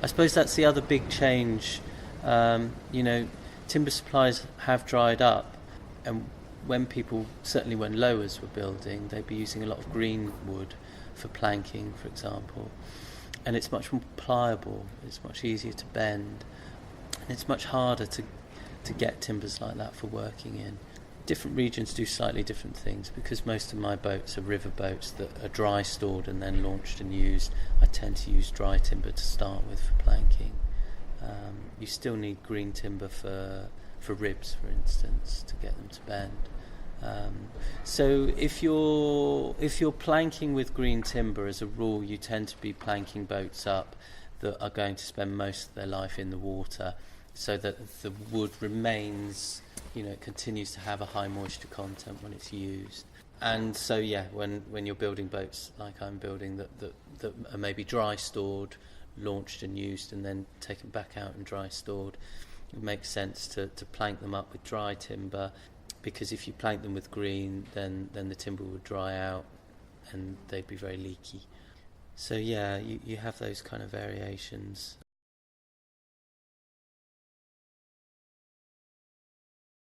I suppose that's the other big change. You know, timber supplies have dried up, and when people, certainly when lowers were building, they'd be using a lot of green wood for planking, for example, and it's much more pliable. It's much easier to bend, and it's much harder to get timbers like that for working in. Different regions do slightly different things. Because most of my boats are river boats that are dry stored and then launched and used, I tend to use dry timber to start with for planking. You still need green timber for ribs, for instance, to get them to bend. So if you're planking with green timber, as a rule, you tend to be planking boats up that are going to spend most of their life in the water, so that the wood remains, it continues to have a high moisture content when it's used. And so, yeah, when you're building boats like I'm building that are maybe dry stored, launched and used, and then taken back out and dry stored, it makes sense to plank them up with dry timber, because if you plank them with green, then the timber would dry out and they'd be very leaky. So yeah, you have those kind of variations.